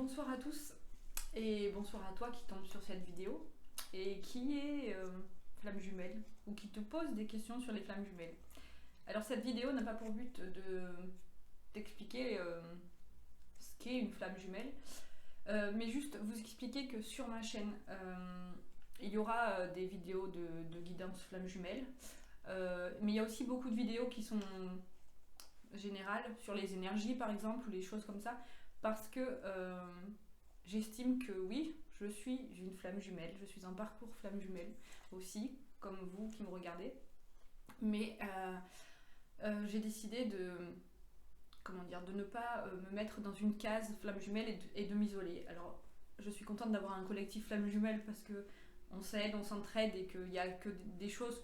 Bonsoir à tous et bonsoir à toi qui tombe sur cette vidéo et qui est flamme jumelle ou qui te pose des questions sur les flammes jumelles. Alors cette vidéo n'a pas pour but de t'expliquer ce qu'est une flamme jumelle, mais juste vous expliquer que sur ma chaîne il y aura des vidéos de guidance flamme jumelle, mais il y a aussi beaucoup de vidéos qui sont générales sur les énergies par exemple ou les choses comme ça, parce que j'estime que oui, je suis une flamme jumelle, je suis un parcours flamme jumelle aussi, comme vous qui me regardez, mais j'ai décidé de ne pas me mettre dans une case flamme jumelle et de m'isoler. Alors je suis contente d'avoir un collectif flamme jumelle parce que on s'aide, on s'entraide et qu'il n'y a que des choses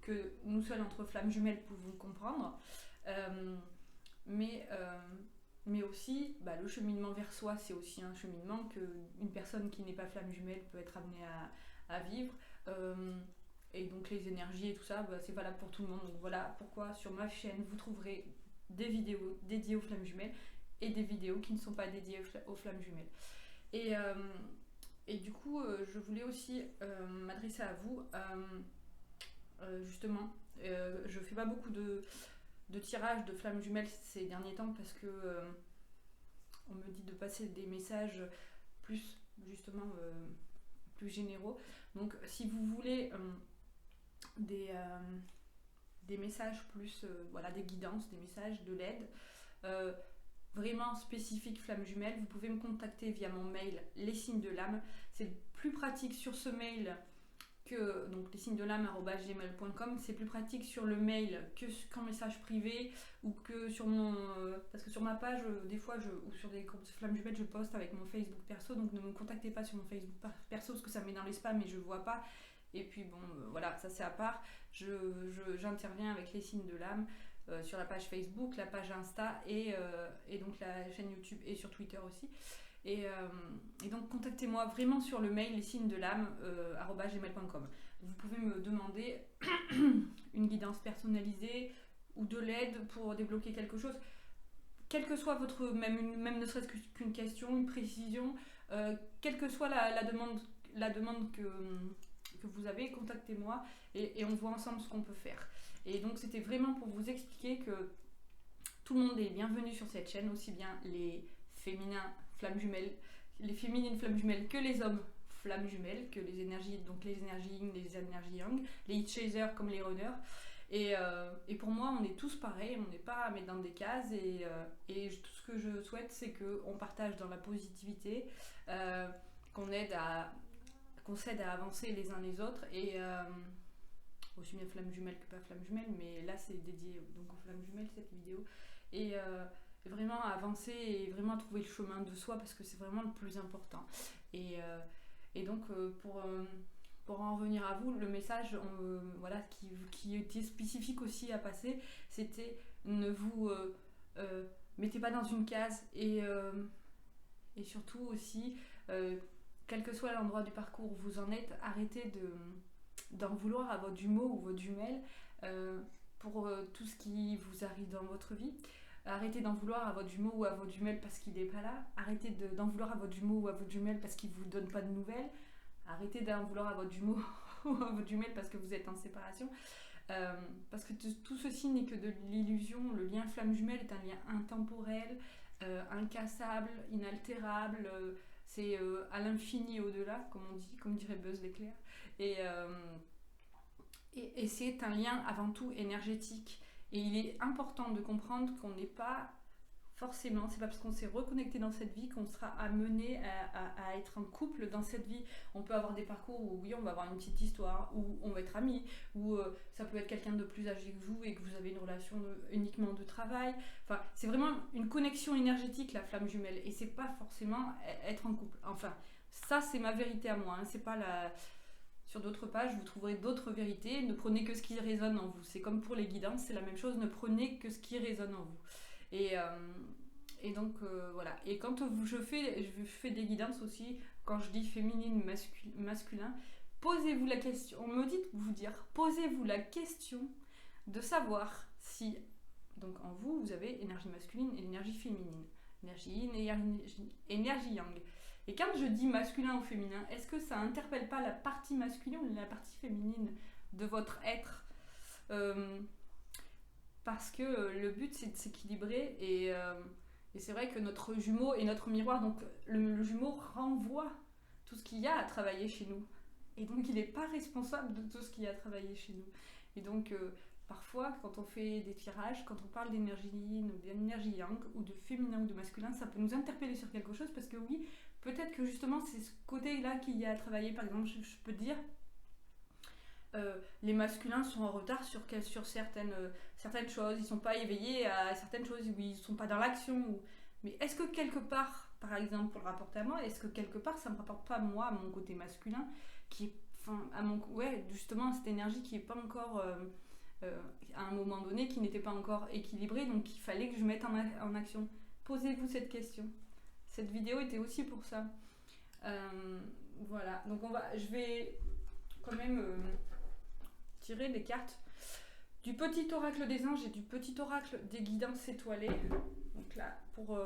que nous seuls entre flammes jumelles pouvons comprendre. Mais aussi, le cheminement vers soi, c'est aussi un cheminement qu'une personne qui n'est pas flamme jumelle peut être amenée à vivre. Et donc les énergies et tout ça, c'est valable pour tout le monde. Donc voilà pourquoi sur ma chaîne, vous trouverez des vidéos dédiées aux flammes jumelles et des vidéos qui ne sont pas dédiées aux flammes jumelles. Et du coup, je voulais aussi m'adresser à vous. Justement, je fais pas beaucoup de tirage de flammes jumelles ces derniers temps parce que on me dit de passer des messages plus justement plus généraux. Donc si vous voulez des messages plus des guidances, des messages de l'aide vraiment spécifiques flammes jumelles, vous pouvez me contacter via mon mail les signes de l'âme. C'est plus pratique sur ce mail que donc lessignesdelame@gmail.com. C'est plus pratique sur le mail qu'en message privé ou que sur mon parce que sur ma page des fois ou sur des groupes de flammes jumelles je poste avec mon Facebook perso, donc ne me contactez pas sur mon Facebook perso parce que ça me met dans les spams et je vois pas. Et puis voilà, ça c'est à part. J'interviens avec les signes de l'âme sur la page Facebook, la page Insta et donc la chaîne YouTube et sur Twitter aussi. Et donc contactez-moi vraiment sur le mail lessignesdelame@gmail.com. Vous pouvez me demander une guidance personnalisée ou de l'aide pour débloquer quelque chose, quelle que soit votre même ne serait-ce qu'une question, une précision, quelle que soit la demande que vous avez, contactez-moi et on voit ensemble ce qu'on peut faire. Et donc c'était vraiment pour vous expliquer que tout le monde est bienvenu sur cette chaîne, aussi bien les féminins flammes jumelles, les féminines flammes jumelles que les hommes flammes jumelles, que les énergies, donc les énergies yin, les énergies yang, les hit chasers comme les runners. Et pour moi, on est tous pareils, on n'est pas à mettre dans des cases. Et tout ce que je souhaite, c'est qu'on partage dans la positivité, qu'on s'aide à avancer les uns les autres. Et aussi bien flammes jumelles que pas flammes jumelles, mais là c'est dédié donc aux flammes jumelles cette vidéo. Et vraiment à avancer et vraiment à trouver le chemin de soi parce que c'est vraiment le plus important. Et donc pour en revenir à vous, le message qui était spécifique aussi à passer, c'était ne vous mettez pas dans une case et surtout aussi quel que soit l'endroit du parcours où vous en êtes, arrêtez d'en vouloir à votre jumeau ou votre jumelle pour tout ce qui vous arrive dans votre vie. Arrêtez d'en vouloir à votre jumeau ou à votre jumelle parce qu'il n'est pas là. Arrêtez d'en vouloir à votre jumeau ou à votre jumelle parce qu'il ne vous donne pas de nouvelles. Arrêtez d'en vouloir à votre jumeau ou à votre jumelle parce que vous êtes en séparation. Parce que tout ceci n'est que de l'illusion. Le lien flamme jumelle est un lien intemporel, incassable, inaltérable. C'est à l'infini et au-delà, comme dirait Buzz l'éclair. Et c'est un lien avant tout énergétique. Et il est important de comprendre qu'on n'est pas forcément, c'est pas parce qu'on s'est reconnecté dans cette vie qu'on sera amené à être en couple dans cette vie. On peut avoir des parcours où oui, on va avoir une petite histoire, où on va être amis, où ça peut être quelqu'un de plus âgé que vous et que vous avez une relation uniquement de travail. Enfin, c'est vraiment une connexion énergétique, la flamme jumelle, et c'est pas forcément être en couple. Enfin, ça c'est ma vérité à moi, hein. C'est pas la... Sur d'autres pages, vous trouverez d'autres vérités. Ne prenez que ce qui résonne en vous. C'est comme pour les guidances, c'est la même chose. Ne prenez que ce qui résonne en vous. Et donc voilà. Et quand je fais des guidances aussi, quand je dis féminine, masculin, posez-vous la question. On me dit de vous dire, posez-vous la question de savoir si donc en vous avez énergie masculine et énergie féminine. énergie yin et énergie yang. Et quand je dis masculin ou féminin, est-ce que ça interpelle pas la partie masculine ou la partie féminine de votre être? Parce que le but c'est de s'équilibrer et c'est vrai que notre jumeau est notre miroir, donc le jumeau renvoie tout ce qu'il y a à travailler chez nous. Et donc il n'est pas responsable de tout ce qu'il y a à travailler chez nous. Et donc parfois quand on fait des tirages, quand on parle d'énergie yin ou d'énergie yang, ou de féminin ou de masculin, ça peut nous interpeller sur quelque chose parce que oui, peut-être que justement c'est ce côté-là qu'il y a à travailler. Par exemple, je peux dire, les masculins sont en retard sur certaines choses, ils sont pas éveillés à certaines choses, ou ils sont pas dans l'action. Mais est-ce que quelque part, par exemple pour le rapporter à moi, est-ce que quelque part ça me rapporte pas moi à mon côté masculin, qui est, justement à cette énergie qui est pas encore à un moment donné, qui n'était pas encore équilibrée, donc il fallait que je mette en action. Posez-vous cette question. Cette vidéo était aussi pour ça. Voilà, donc je vais quand même tirer les cartes du petit oracle des anges et du petit oracle des guidances étoilées. Donc là, pour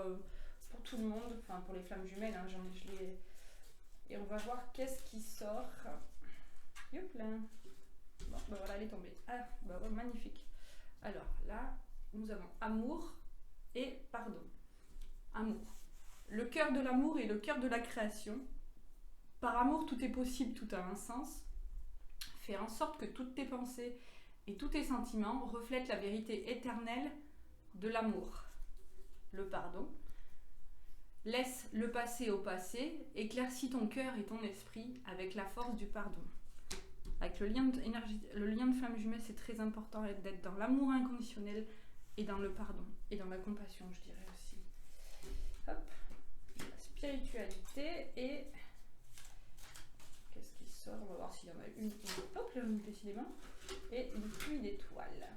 tout le monde, enfin pour les flammes jumelles, hein, et on va voir qu'est-ce qui sort. Youp là. Bon, bah voilà, elle est tombée. Ah, bah ouais, magnifique. Alors là, nous avons amour et pardon. Amour. Le cœur de l'amour et le cœur de la création. Par amour, tout est possible, tout a un sens. Faire en sorte que toutes tes pensées et tous tes sentiments reflètent la vérité éternelle de l'amour. Le pardon. Laisse le passé au passé, éclaircis ton cœur et ton esprit avec la force du pardon. Avec le lien de flamme jumelle, c'est très important d'être dans l'amour inconditionnel et dans le pardon et dans la compassion, je dirais aussi. Hop, la spiritualité et qu'est-ce qui sort? On va voir s'il y en a une. Hop, là, décidément. Et une pluie d'étoiles.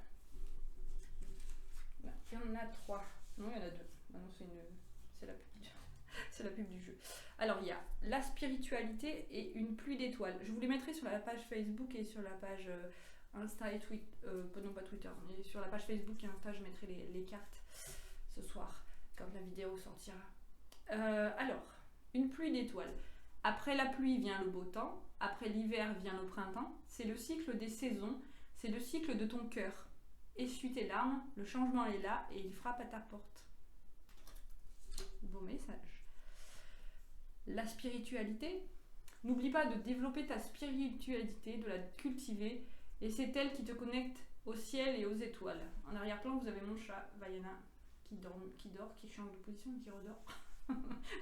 Il y en a 3. Non, il y en a 2. Ah non, c'est la pub du jeu. Alors, il y a la spiritualité et une pluie d'étoiles. Je vous les mettrai sur la page Facebook et sur la page Insta et Twitter. Non, pas Twitter, mais sur la page Facebook et Insta, je mettrai les cartes ce soir, quand la vidéo sortira. Alors, une pluie d'étoiles. Après la pluie vient le beau temps. Après l'hiver vient le printemps. C'est le cycle des saisons. C'est le cycle de ton cœur. Essuie tes larmes. Le changement est là et il frappe à ta porte. Beau message. La spiritualité. N'oublie pas de développer ta spiritualité, de la cultiver. Et c'est elle qui te connecte au ciel et aux étoiles. En arrière-plan, vous avez mon chat, Vaiana, qui dort, qui change de position et qui redort.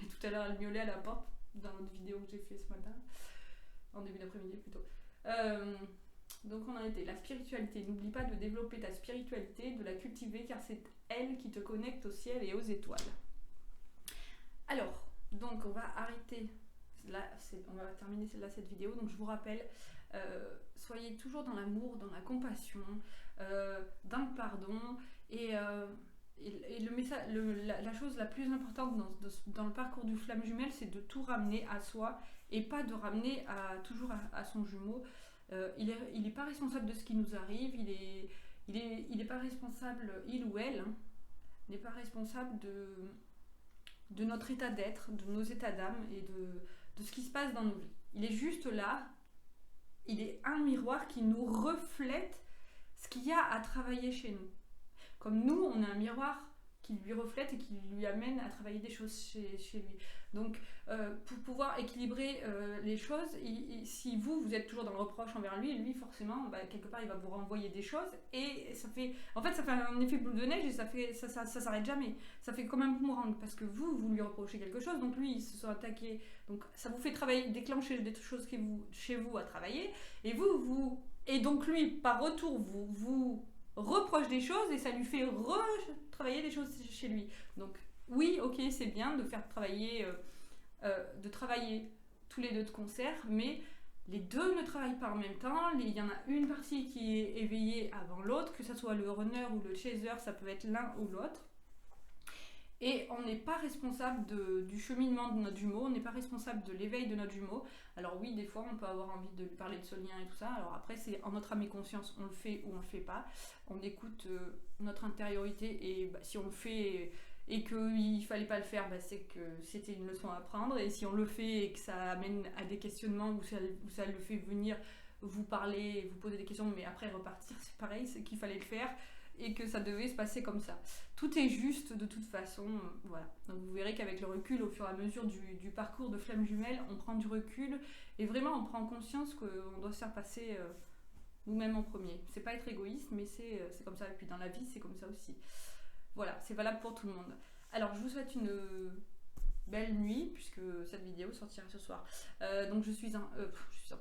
Et tout à l'heure, elle miaulait à la porte dans notre vidéo que j'ai fait ce matin. En début d'après-midi plutôt. Donc on en était. La spiritualité. N'oublie pas de développer ta spiritualité, de la cultiver, car c'est elle qui te connecte au ciel et aux étoiles. Alors, donc on va arrêter là, on va terminer là cette vidéo. Donc je vous rappelle, soyez toujours dans l'amour, dans la compassion, dans le pardon et le message, la chose la plus importante dans le parcours du flamme jumelle, c'est de tout ramener à soi et pas de ramener toujours à son jumeau. Il est pas responsable de ce qui nous arrive, il est pas responsable, il ou elle, hein, n'est pas responsable de notre état d'être, de nos états d'âme et de ce qui se passe dans nos vies. Il est juste là, il est un miroir qui nous reflète ce qu'il y a à travailler chez nous. Comme nous, on a un miroir qui lui reflète et qui lui amène à travailler des choses chez lui. Donc, pour pouvoir équilibrer les choses, si vous êtes toujours dans le reproche envers lui, forcément, quelque part, il va vous renvoyer des choses et ça fait un effet boule de neige et ça s'arrête jamais. Ça fait comme un boomerang parce que vous lui reprochez quelque chose, donc lui, il se sent attaqué. Donc, ça vous fait déclencher des choses chez vous à travailler et donc lui, par retour, vous reproche des choses et ça lui fait retravailler des choses chez lui. Donc oui, ok, c'est bien de faire travailler tous les deux de concert, mais les deux ne travaillent pas en même temps. Il y en a une partie qui est éveillée avant l'autre, que ce soit le runner ou le chaser, ça peut être l'un ou l'autre. Et on n'est pas responsable du cheminement de notre jumeau, on n'est pas responsable de l'éveil de notre jumeau. Alors oui, des fois, on peut avoir envie de lui parler de ce lien et tout ça. Alors après, c'est en notre âme et conscience, on le fait ou on le fait pas. On écoute notre intériorité et si on le fait et qu'il fallait pas le faire, c'est que c'était une leçon à apprendre. Et si on le fait et que ça amène à des questionnements, ou ça le fait venir vous parler, vous poser des questions, mais après repartir, c'est pareil, c'est qu'il fallait le faire et que ça devait se passer comme ça. Tout est juste de toute façon, voilà. Donc vous verrez qu'avec le recul, au fur et à mesure du parcours de Flammes Jumelles, on prend du recul et vraiment on prend conscience qu'on doit se faire passer nous-mêmes en premier. C'est pas être égoïste, mais c'est comme ça. Et puis dans la vie, c'est comme ça aussi. Voilà, c'est valable pour tout le monde. Alors je vous souhaite une belle nuit, puisque cette vidéo sortira ce soir. Donc je suis en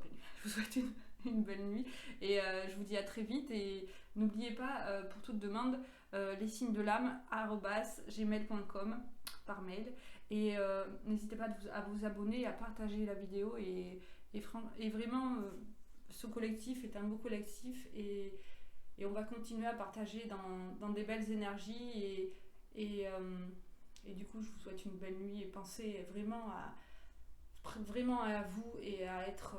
pleine nuit. Je vous souhaite une belle nuit et je vous dis à très vite. Et n'oubliez pas, pour toute demande, les signes de l'âme @gmail.com par mail. Et n'hésitez pas à vous abonner et à partager la vidéo. Et vraiment, ce collectif est un beau collectif et on va continuer à partager dans des belles énergies et du coup je vous souhaite une belle nuit et pensez vraiment à vous et à être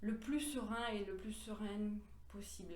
le plus serein et le plus sereine possible.